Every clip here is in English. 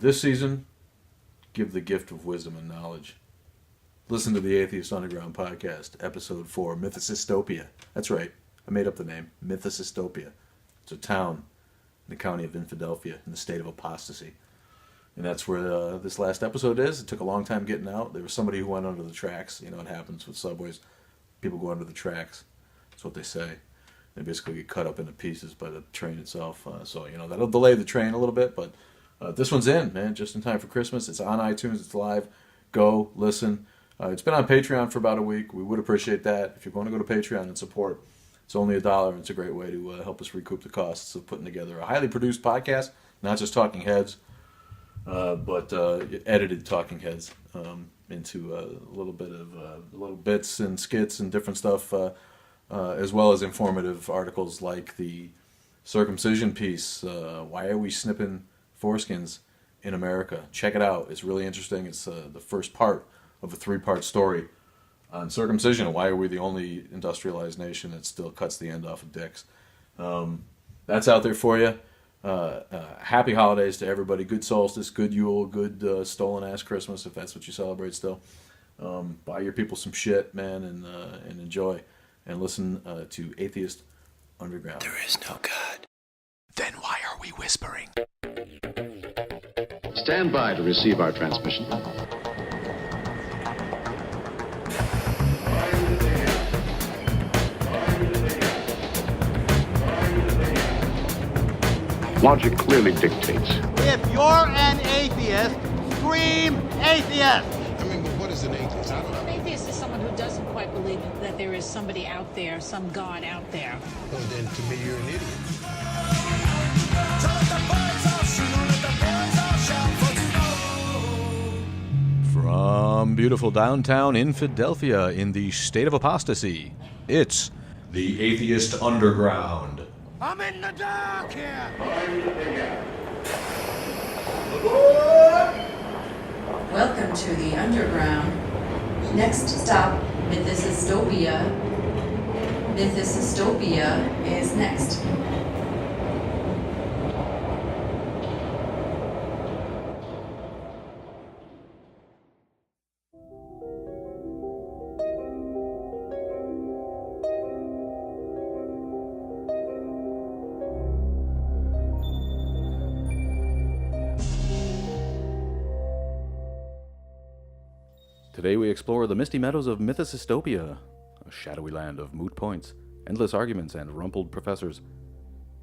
This season, give the gift of wisdom and knowledge. Listen to the Atheist Underground podcast, episode 4, Mythicistopia. That's right, I made up the name, Mythicistopia. It's a town in the county of Philadelphia in the state of apostasy. And that's where this last episode is. It took a long time getting out. There was somebody who went under the tracks. You know what happens with subways. People go under the tracks. That's what they say. They basically get cut up into pieces by the train itself. So, that'll delay the train a little bit. But this one's in, man, just in time for Christmas. It's on iTunes. It's live. Go, listen. It's been on Patreon for about a week. We would appreciate that. If you're going to go to Patreon and support, it's only $1, and it's a great way to help us recoup the costs of putting together a highly produced podcast, not just talking heads, but edited talking heads into a little bit of little bits and skits and different stuff, as well as informative articles like the Circumcision piece. Why are we snipping foreskins in America? Check it out. It's really interesting. It's the first part of a 3-part story on circumcision. Why are we the only industrialized nation that still cuts the end off of dicks? That's out there for you. Happy holidays to everybody. Good solstice, good Yule, good stolen-ass Christmas, if that's what you celebrate still. Buy your people some shit, man, and enjoy. And listen to Atheist Underground. There is no God. Then why are we whispering? Stand by to receive our transmission. Logic clearly dictates. If you're an atheist, scream atheist! I mean, but what is an atheist? I don't know. An atheist is someone who doesn't quite believe that there is somebody out there, some God out there. Well, then to me, you're an idiot. From beautiful downtown in Philadelphia in the state of apostasy, it's the Atheist Underground. I'm in the dark here! Welcome to the Underground. Next stop, Mythicistopia. Mythicistopia is next. Today we explore the misty meadows of Mythicistopia, a shadowy land of moot points, endless arguments, and rumpled professors,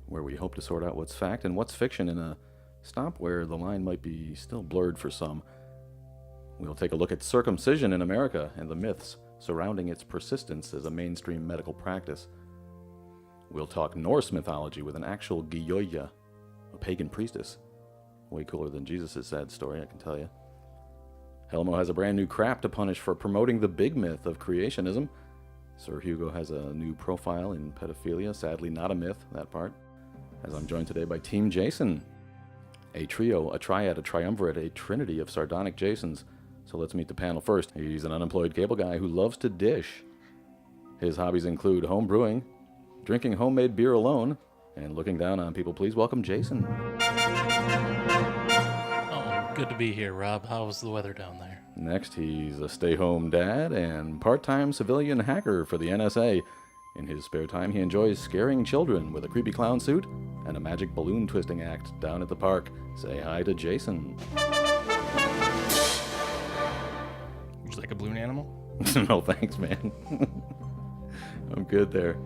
where we hope to sort out what's fact and what's fiction in a stop where the line might be still blurred for some. We'll take a look at circumcision in America and the myths surrounding its persistence as a mainstream medical practice. We'll talk Norse mythology with an actual Gioia, a pagan priestess. Way cooler than Jesus' sad story, I can tell you. Helmo has a brand new crap to punish for promoting the big myth of creationism. Sir Hugo has a new profile in pedophilia, sadly not a myth, that part. As I'm joined today by Team Jason. A trio, a triad, a triumvirate, a trinity of sardonic Jasons. So let's meet the panel first. He's an unemployed cable guy who loves to dish. His hobbies include home brewing, drinking homemade beer alone, and looking down on people. Please welcome Jason. Good to be here, Rob. How's the weather down there? Next, he's a stay-home dad and part-time civilian hacker for the NSA. In his spare time, he enjoys scaring children with a creepy clown suit and a magic balloon twisting act down at the park. Say hi to Jason. Would you like a balloon animal? No, thanks, man. I'm good there.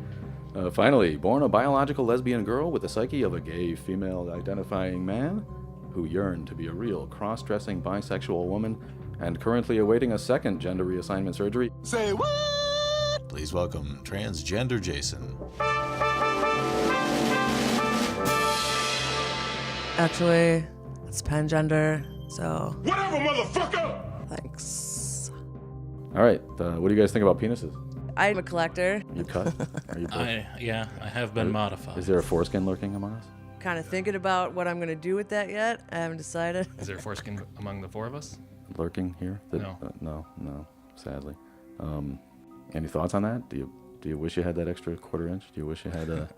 Finally, born a biological lesbian girl with the psyche of a gay female-identifying man, who yearned to be a real cross-dressing bisexual woman, and currently awaiting a second gender reassignment surgery. Say what? Please welcome transgender Jason. Actually, it's pangender, so... Whatever, motherfucker! Thanks. All right, what do you guys think about penises? I'm a collector. You cut? Are you both? I have been modified. Is there a foreskin lurking among us? Kind of thinking about what I'm going to do with that yet. I haven't decided. Is there a foreskin among the four of us? Lurking here? No. No, sadly. Any thoughts on that? Do you wish you had that extra quarter inch? Do you wish you had do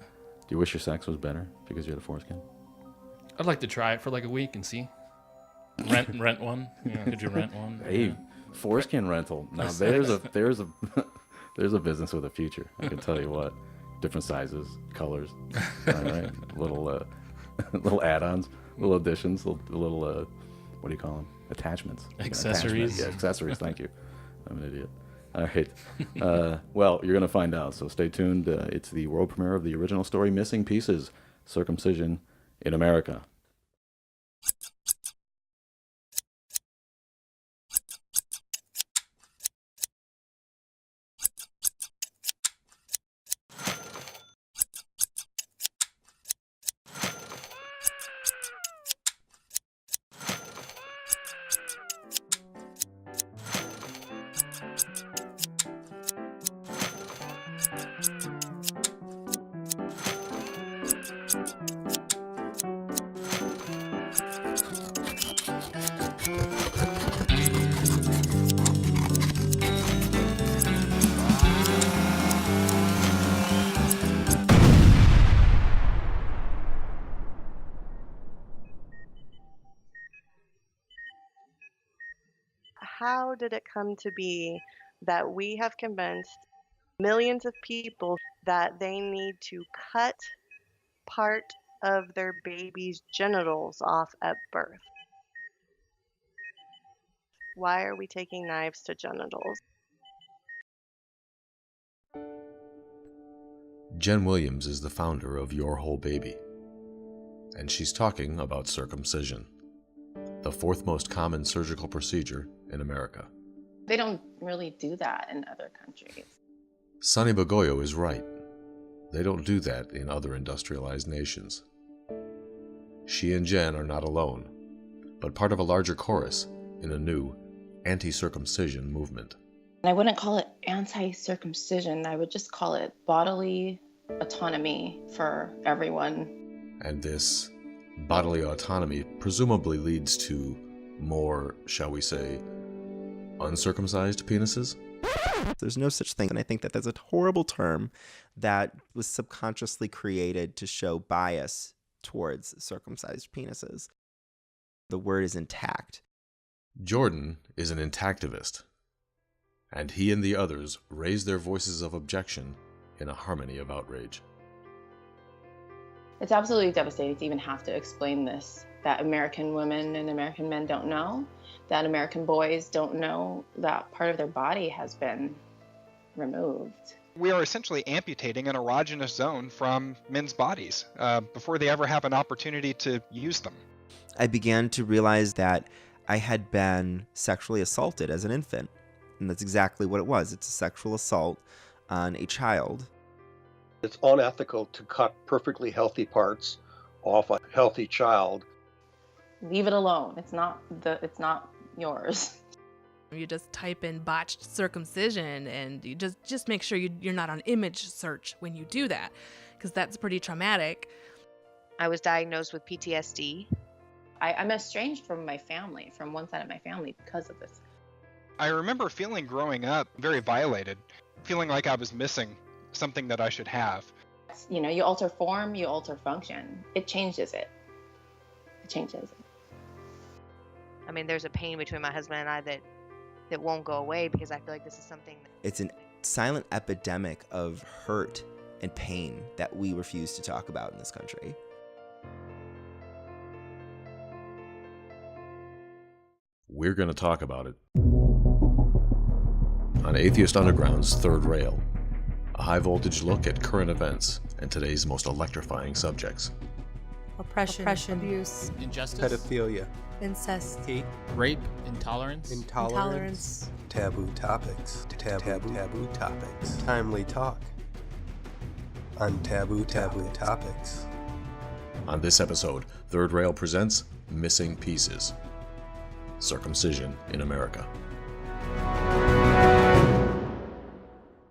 you wish your sex was better because you had a foreskin? I'd like to try it for like a week and see. rent one? Yeah, could you rent one? Hey, foreskin rental. Now there's a there's a business with a future. I can tell you what. Different sizes, colors. All right, little little add-ons, little additions, little what do you call them? Attachments. Accessories. Yeah, accessories. Thank you. I'm an idiot. All right. Well, you're gonna find out. So stay tuned. It's the world premiere of the original story, Missing Pieces: Circumcision in America. How did it come to be that we have convinced millions of people that they need to cut part of their baby's genitals off at birth? Why are we taking knives to genitals? Jen Williams is the founder of Your Whole Baby, and she's talking about circumcision, the fourth most common surgical procedure in America. They don't really do that in other countries. Sonny Bagoyo is right. They don't do that in other industrialized nations. She and Jen are not alone, but part of a larger chorus in a new anti-circumcision movement. I wouldn't call it anti-circumcision. I would just call it bodily autonomy for everyone. And this bodily autonomy presumably leads to more, shall we say, uncircumcised penises? There's no such thing, and I think that that's a horrible term that was subconsciously created to show bias towards circumcised penises. The word is intact. Jordan is an intactivist, and he and the others raise their voices of objection in a harmony of outrage. It's absolutely devastating to even have to explain this, that American women and American men don't know, that American boys don't know that part of their body has been removed. We are essentially amputating an erogenous zone from men's bodies before they ever have an opportunity to use them. I began to realize that I had been sexually assaulted as an infant, and that's exactly what it was. It's a sexual assault on a child. It's unethical to cut perfectly healthy parts off a healthy child. Leave it alone. It's not yours. You just type in botched circumcision, and you just make sure you're not on image search when you do that, because that's pretty traumatic. I was diagnosed with PTSD. I'm estranged from my family, from one side of my family, because of this. I remember feeling growing up very violated, feeling like I was missing something that I should have. You know, you alter form, you alter function. It changes it. It changes it. I mean, there's a pain between my husband and I that won't go away, because I feel like this is something It's a silent epidemic of hurt and pain that we refuse to talk about in this country. We're going to talk about it on Atheist Underground's Third Rail, a high-voltage look at current events and today's most electrifying subjects. Oppression, abuse, injustice, pedophilia, incest, hate, rape, intolerance, taboo topics, taboo topics, timely talk on taboo topics. On this episode, Third Rail presents Missing Pieces: Circumcision in America.